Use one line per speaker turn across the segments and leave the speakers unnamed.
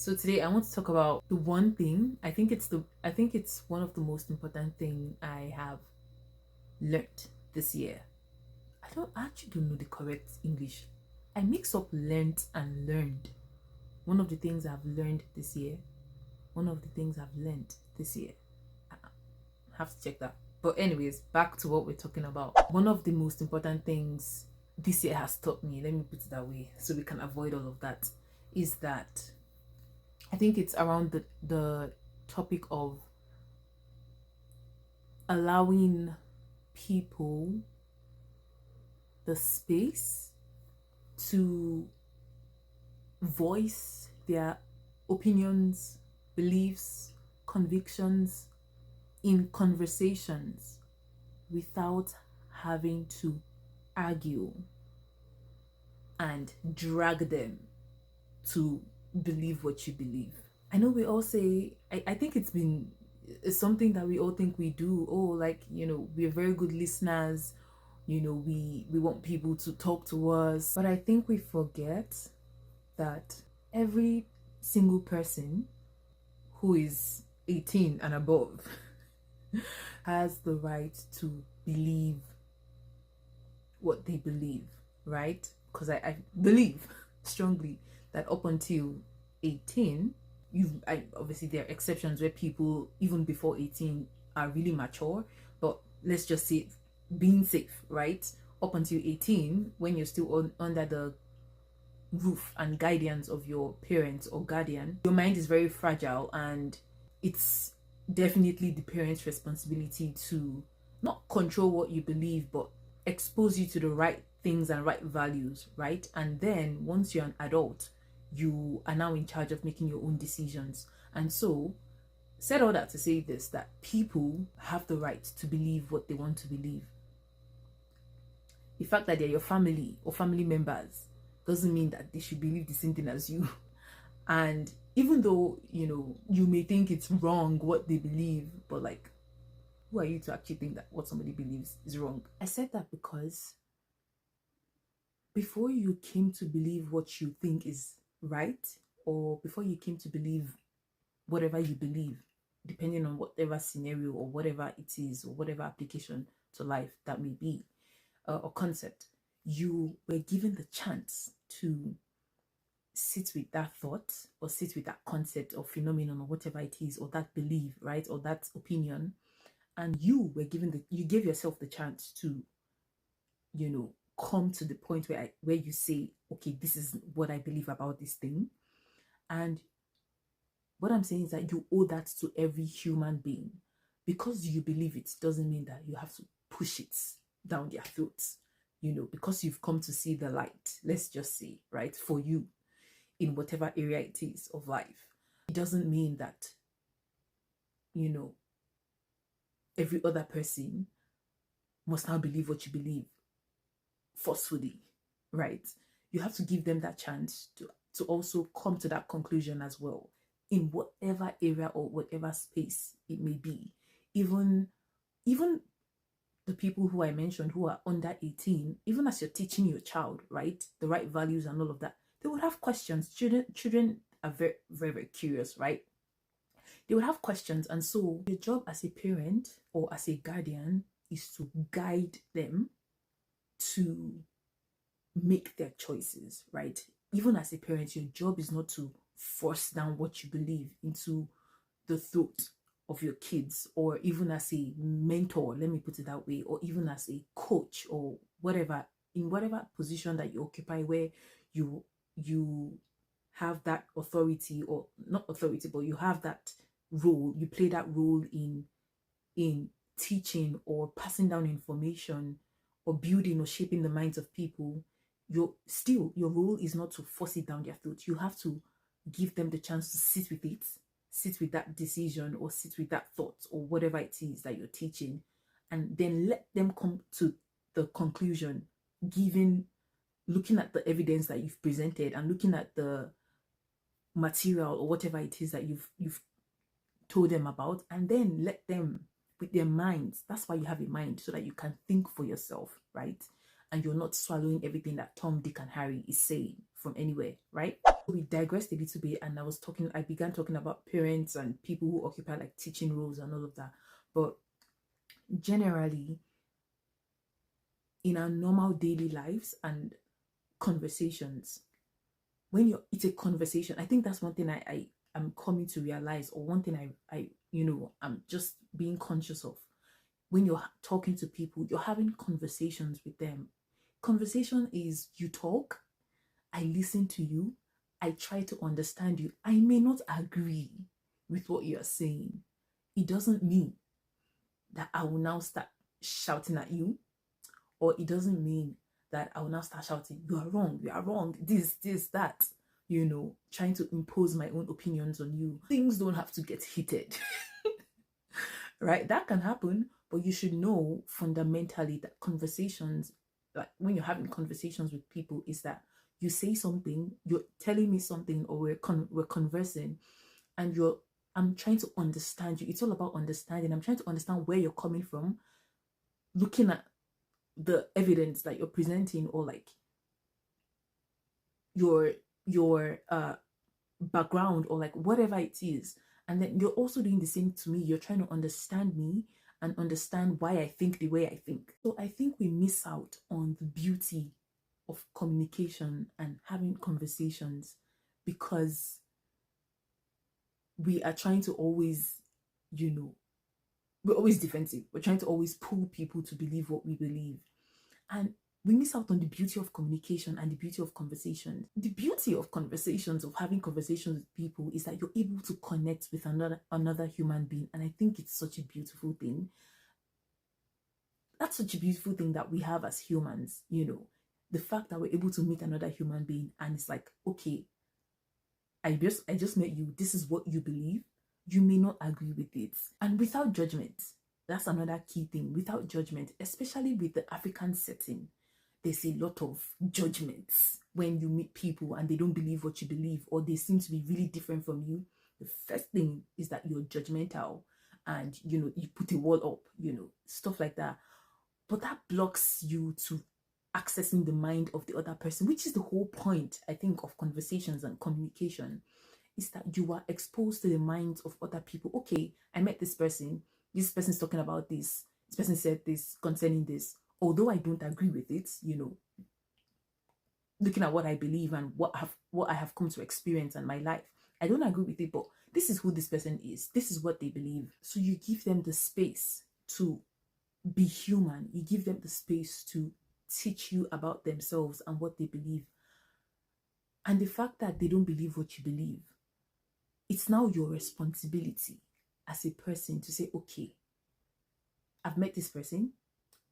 So today I want to talk about the one thing. I think it's one of the most important thing I have learned this year. I actually don't know the correct English. I mix up learned and learned. One of the things I've learned this year. One of the things I've learned this year. I have to check that. But anyways, back to what we're talking about. One of the most important things this year has taught me, let me put it that way, so we can avoid all of that, is that I think it's around the topic of allowing people the space to voice their opinions, beliefs, convictions in conversations without having to argue and drag them to believe what you believe. I know we all say, I think it's something that we all think we do. Oh, like, we're very good listeners. We want people to talk to us. But I think we forget that every single person who is 18 and above has the right to believe what they believe, right? Because I believe strongly that up until 18, obviously there are exceptions where people even before 18 are really mature, but let's just say being safe, right? Up until 18, when you're still under the roof and guidance of your parents or guardian, your mind is very fragile, and it's definitely the parents' responsibility to not control what you believe, but expose you to the right things and right values, right? And then once you're an adult, you are now in charge of making your own decisions. And so, said all that to say this, that people have the right to believe what they want to believe. The fact that they're your family or family members doesn't mean that they should believe the same thing as you. And even though, you may think it's wrong what they believe, but like, who are you to actually think that what somebody believes is wrong? I said that because before you came to believe what you think is right, or before you came to believe whatever you believe, depending on whatever scenario or whatever it is, or whatever application to life that may be, or concept, you were given the chance to sit with that thought or sit with that concept or phenomenon or whatever it is, or that belief, right, or that opinion, and you gave yourself the chance to come to the point where you say, okay, this is what I believe about this thing. And what I'm saying is that you owe that to every human being. Because you believe it doesn't mean that you have to push it down their throats. Because you've come to see the light, let's just say, right, for you, in whatever area it is of life, it doesn't mean that every other person must now believe what you believe forcefully, right? You have to give them that chance to also come to that conclusion as well, in whatever area or whatever space it may be. Even the people who I mentioned who are under 18, even as you're teaching your child, right, the right values and all of that, they would have questions. Children are very, very, very curious, right? They would have questions. And so your job as a parent or as a guardian is to guide them to make their choices, right? Even as a parent, your job is not to force down what you believe into the throat of your kids, or even as a mentor, let me put it that way, or even as a coach or whatever, in whatever position that you occupy, where you have that authority, or not authority, but you have that role, you play that role in teaching or passing down information or building or shaping the minds of people. Your role is not to force it down their throat. You have to give them the chance to sit with it, sit with that decision, or sit with that thought, or whatever it is that you're teaching, and then let them come to the conclusion, looking at the evidence that you've presented and looking at the material or whatever it is that you've told them about, and then let them with their minds. That's why you have a mind, so that you can think for yourself, right? and you're not swallowing everything that Tom, Dick, and Harry is saying from anywhere, right? We digressed a little bit, and I began talking about parents and people who occupy like teaching roles and all of that. But generally, in our normal daily lives and conversations, when it's a conversation, I think that's one thing I am coming to realize, or one thing I'm just being conscious of. When you're talking to people, you're having conversations with them. Conversation is you talk, I listen to you, I try to understand you. I may not agree with what you're saying. It doesn't mean that I will now start shouting at you, or it doesn't mean that I will now start shouting, you are wrong, this, that, trying to impose my own opinions on you. Things don't have to get heated, right? That can happen, but you should know fundamentally that conversations, like when you're having conversations with people, is that you say something, you're telling me something, or we're conversing, and I'm trying to understand you. It's all about understanding. I'm trying to understand where you're coming from, looking at the evidence that you're presenting, or like your background, or like whatever it is. And then you're also doing the same to me. You're trying to understand me and understand why I think the way I think. So I think we miss out on the beauty of communication and having conversations, because we are trying to always, we're always defensive. We're trying to always pull people to believe what we believe. And we miss out on the beauty of communication and the beauty of conversation. The beauty of conversations, of having conversations with people, is that you're able to connect with another human being. And I think it's such a beautiful thing. That's such a beautiful thing that we have as humans, the fact that we're able to meet another human being, and it's like, okay, I just met you. This is what you believe. You may not agree with it. And without judgment, that's another key thing. Without judgment, especially with the African setting, there's a lot of judgments when you meet people and they don't believe what you believe, or they seem to be really different from you. The first thing is that you're judgmental, and you put a wall up, stuff like that. But that blocks you to accessing the mind of the other person, which is the whole point, I think, of conversations and communication, is that you are exposed to the minds of other people. Okay, I met this person's talking about this person said this concerning this, although I don't agree with it, looking at what I believe and what I have come to experience in my life, I don't agree with it, but this is who this person is, this is what they believe. So you give them the space to be human. You give them the space to teach you about themselves and what they believe. And the fact that they don't believe what you believe, it's now your responsibility as a person to say, okay, I've met this person.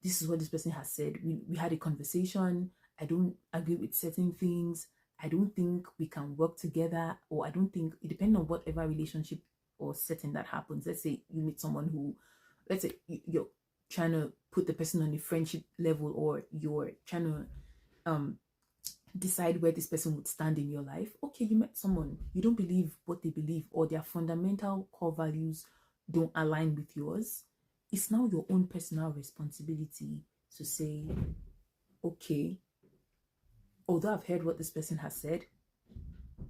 This is what this person has said. We had a conversation. I don't agree with certain things. I don't think we can work together, or I don't think, it depends on whatever relationship or setting that happens. Let's say you meet someone who, let's say you're trying to put the person on a friendship level, or you're trying to decide where this person would stand in your life. Okay, you met someone, you don't believe what they believe, or their fundamental core values don't align with yours. It's now your own personal responsibility to say, okay, although I've heard what this person has said,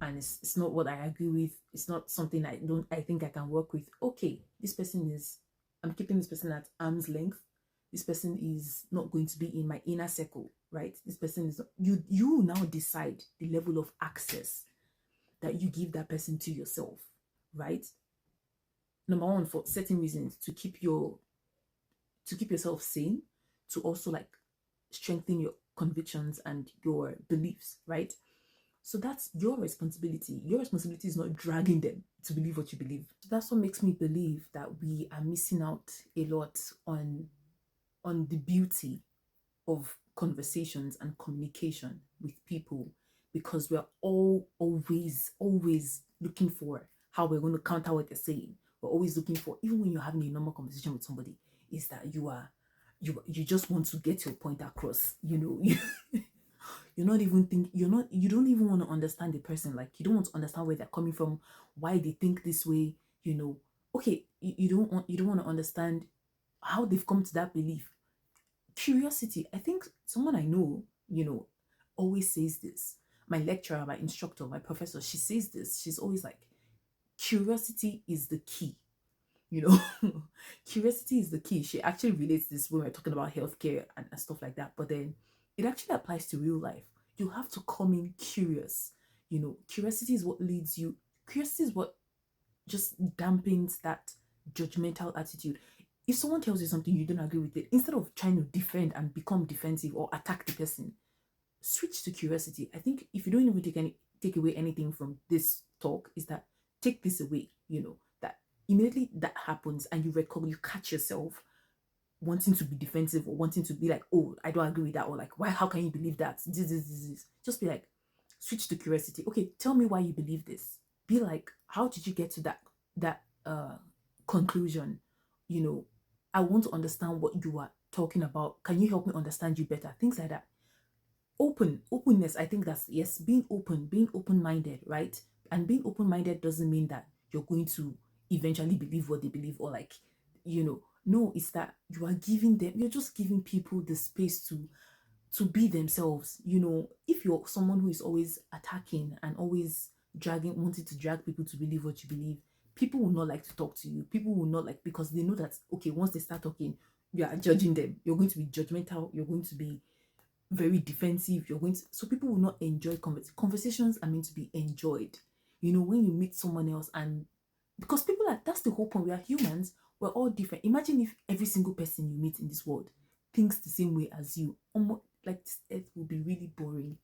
and it's not what I agree with, it's not something I think I can work with. Okay, I'm keeping this person at arm's length. This person is not going to be in my inner circle, right? This person is not, you now decide the level of access that you give that person to yourself, right? Number one, for certain reasons, to keep yourself sane, to also like strengthen your convictions and your beliefs, right? So that's your responsibility. Your responsibility is not dragging them to believe what you believe. So that's what makes me believe that we are missing out a lot on the beauty of conversations and communication with people, because we're always looking for how we're going to counter what they're saying. We're always looking for, even when you're having a normal conversation with somebody, is that you just want to get your point across. You don't even want to understand the person. Like, you don't want to understand where they're coming from, why they think this way. Okay, you don't want to understand how they've come to that belief. Curiosity. I think someone I know, always says this. My lecturer, my instructor, my professor, she says this. She's always like, curiosity is the key. You know, curiosity is the key. She actually relates this when we're talking about healthcare and stuff like that. But then it actually applies to real life. You have to come in curious. Curiosity is what leads you. Curiosity is what just dampens that judgmental attitude. If someone tells you something you don't agree with it, instead of trying to defend and become defensive or attack the person, switch to curiosity. I think if you don't even take away anything from this talk, is that take this away, that immediately that happens and you catch yourself wanting to be defensive or wanting to be like, oh, I don't agree with that, or like, why, how can you believe that? This. Just be like, switch to curiosity. Okay, tell me why you believe this. Be like, how did you get to that conclusion? I want to understand what you are talking about. Can you help me understand you better? Things like that. Openness. I think that's, yes, being open-minded, right? And being open-minded doesn't mean that you're going to eventually believe what they believe, or like, no, it's that you're just giving people the space to be themselves. If you're someone who is always attacking and always wanting to drag people to believe what you believe, people will not like to talk to you. People will not like, because they know that, okay, once they start talking, you are judging them. You're going to be judgmental. You're going to be very defensive. So people will not enjoy conversations are meant to be enjoyed. When you meet someone else, and because that's the whole point. We are humans. We're all different. Imagine if every single person you meet in this world thinks the same way as you. Like, this earth would be really boring.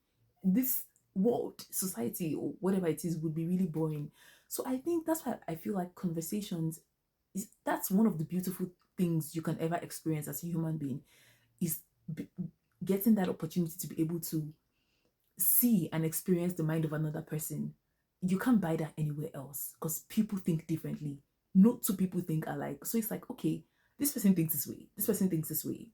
This world, society, or whatever it is, would be really boring. So I think that's why I feel like conversations that's one of the beautiful things you can ever experience as a human being, is getting that opportunity to be able to see and experience the mind of another person. You can't buy that anywhere else, because people think differently. No two people think alike. So it's like, okay, this person thinks this way, this person thinks this way.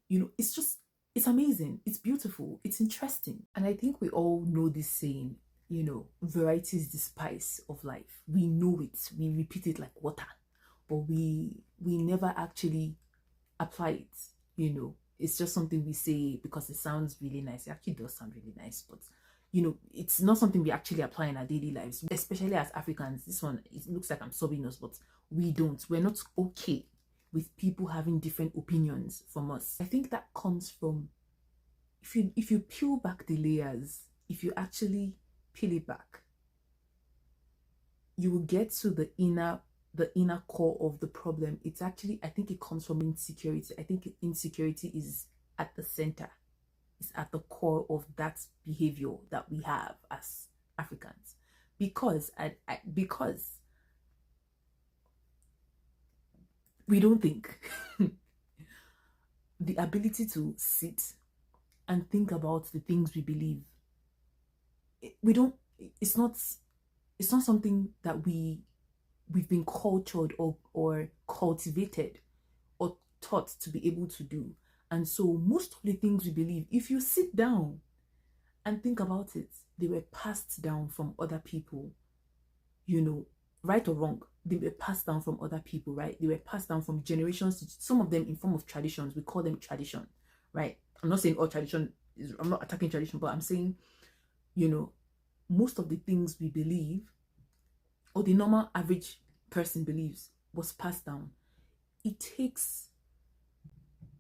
It's amazing, it's beautiful, it's interesting. And I think we all know this saying, variety is the spice of life. We know it, we repeat it like water, but we never actually apply it. It's just something we say because it sounds really nice. It actually does sound really nice, but it's not something we actually apply in our daily lives, especially as Africans. This one, it looks like I'm sobbing us, but we're not okay with people having different opinions from us. I think that comes from, if you peel back the layers, if you actually peel it back, you will get to the inner core of the problem. It's actually, I think it comes from insecurity. I think insecurity is at the center. It's at the core of that behavior that we have as Africans. Because we don't think. The ability to sit and think about the things we believe, we don't, it's not something that we've been cultured or cultivated or taught to be able to do. And so most of the things we believe, if you sit down and think about it, they were passed down from other people, right or wrong. They were passed down from other people, right? They were passed down from generations, some of them in form of traditions. We call them tradition, right? I'm not saying all tradition I'm not attacking tradition, but I'm saying, most of the things we believe, or the normal average person believes, was passed down. It takes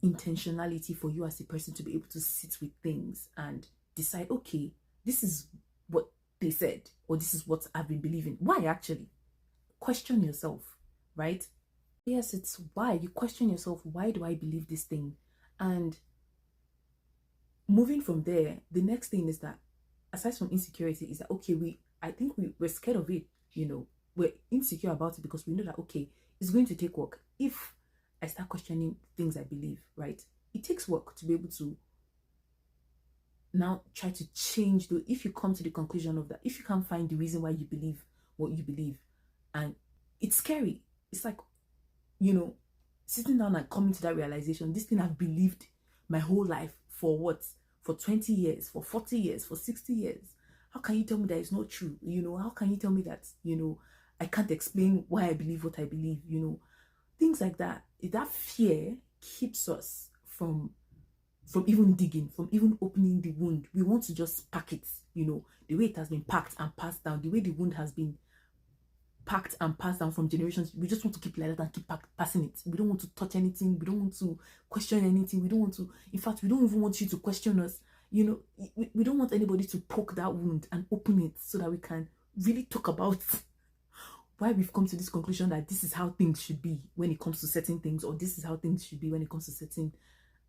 intentionality for you as a person to be able to sit with things and decide, okay, this is what they said, or this is what I've been believing. Why? Actually question yourself, right? Yes, it's why. You question yourself, why do I believe this thing? And moving from there, the next thing is that, aside from insecurity, is that, okay, I think we're scared of it. We're insecure about it because we know that, okay, it's going to take work. If I start questioning things I believe, right, it takes work to be able to now try to change if you come to the conclusion of that, if you can't find the reason why you believe what you believe, and it's scary. It's like, sitting down and coming to that realization, this thing I've believed my whole life, for what? For 20 years, for 40 years, for 60 years. How can you tell me that it's not true? How can you tell me that, I can't explain why I believe what I believe? Things like that. That fear keeps us from from even digging, from even opening the wound. We want to just pack it, the way it has been packed and passed down, the way the wound has been packed and passed down from generations. We just want to keep it like that and keep passing it. We don't want to touch anything. We don't want to question anything. We don't want to, in fact, we don't even want you to question us. We don't want anybody to poke that wound and open it so that we can really talk about why we've come to this conclusion that this is how things should be when it comes to certain things, or this is how things should be when it comes to certain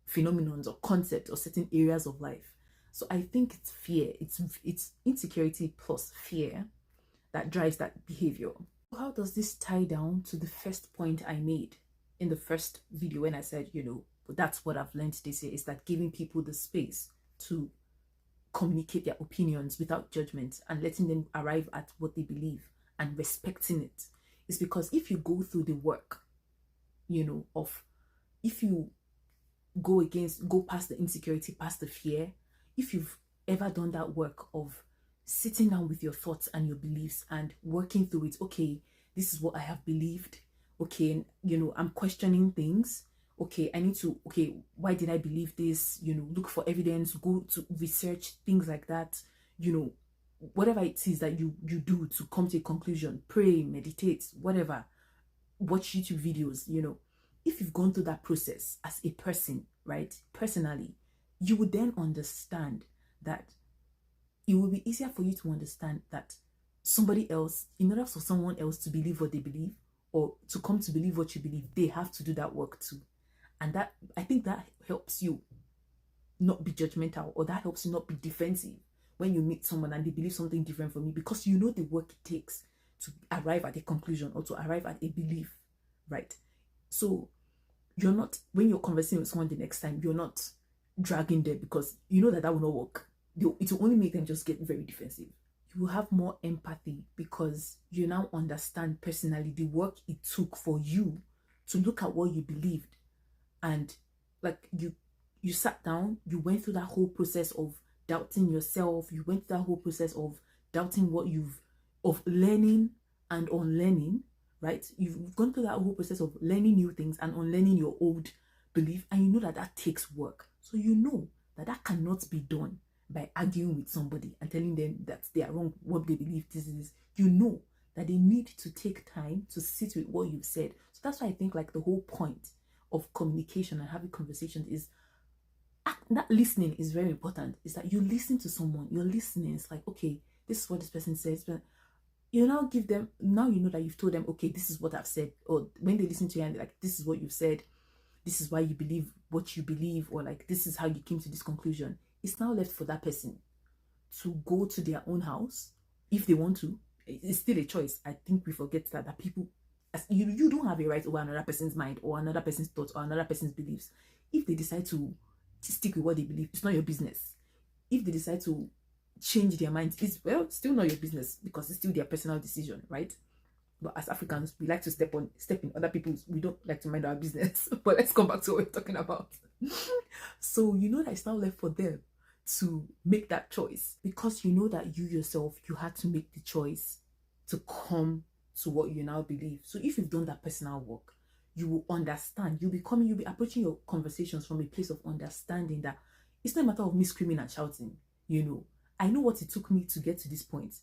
phenomenons or concepts or certain areas of life. So I think it's fear. It's insecurity plus fear that drives that behavior. How does this tie down to the first point I made in the first video when I said, that's what I've learned this year, is that giving people the space to communicate their opinions without judgment and letting them arrive at what they believe and respecting it. Is because if you go through the work, if you go past the insecurity, past the fear, if you've ever done that work of sitting down with your thoughts and your beliefs and working through it, okay, this is what I have believed, okay, I'm questioning things, okay, I need to, okay, why did I believe this, look for evidence, go to research, things like that, whatever it is that you do to come to a conclusion, pray, meditate, whatever, watch YouTube videos, if you've gone through that process as a person, right, personally, you would then understand that it will be easier for you to understand that somebody else, in order for someone else to believe what they believe or to come to believe what you believe, they have to do that work too. And that, I think that helps you not be judgmental, or that helps you not be defensive when you meet someone and they believe something different from you, because you know the work it takes to arrive at a conclusion or to arrive at a belief, right? So you're not, when you're conversing with someone the next time, you're not dragging them, because you know that will not work. It will only make them just get very defensive. You will have more empathy because you now understand personally the work it took for you to look at what you believed, and like you sat down, you went through that whole process of doubting yourself, you went through that whole process of doubting of learning and unlearning, right? You've gone through that whole process of learning new things and unlearning your old belief, and you know that takes work. So you know that cannot be done by arguing with somebody and telling them that they are wrong, what they believe this is. You know that they need to take time to sit with what you've said. So that's why I think like the whole point of communication and having conversations is that listening is very important. Is that you listen to someone, you're listening. It's like, okay, this is what this person says, but you now give them, now you know that you've told them, okay, this is what I've said. Or when they listen to you and they're like, this is what you've said, this is why you believe what you believe, or like, this is how you came to this conclusion. It's now left for that person to go to their own house if they want to. It's still a choice. I think we forget that people, as you don't have a right over another person's mind or another person's thoughts or another person's beliefs. If they decide to stick with what they believe, it's not your business. If they decide to change their minds, it's still not your business, because it's still their personal decision, right? But as Africans, we like to step in other people's. We don't like to mind our business. But let's come back to what we're talking about. So you know that it's now left for them to make that choice, because you know that you yourself, you had to make the choice to come to what you now believe. So if you've done that personal work, you will understand. You'll be approaching your conversations from a place of understanding that it's not a matter of me screaming and shouting. I know what it took me to get to this point.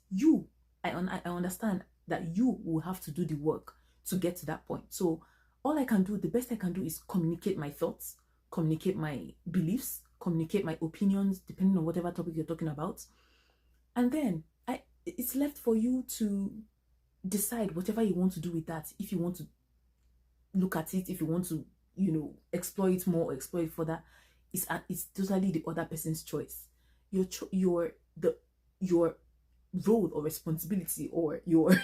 I understand that you will have to do the work to get to that point. So all I can do, the best I can do, is communicate my thoughts, communicate my beliefs, communicate my opinions, depending on whatever topic you're talking about. And then it's left for you to decide whatever you want to do with that. If you want to look at it, if you want to, explore it more or explore it further, it's totally the other person's choice. Your role or responsibility, or your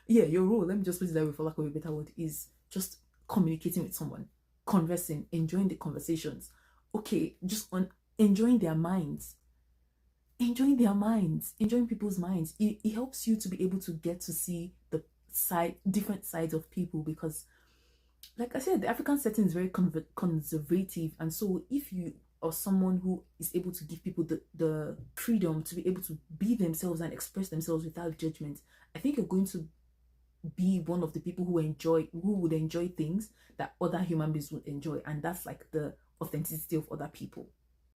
your role, let me just put it that way for lack of a better word, is just communicating with someone, conversing, enjoying the conversations, okay, just enjoying their minds, enjoying people's minds. It helps you to be able to get to see the different sides of people, because like I said, the African setting is very conservative, and so if you are someone who is able to give people the freedom to be able to be themselves and express themselves without judgment, I think you're going to be one of the people who would enjoy things that other human beings would enjoy, and that's like the authenticity of other people.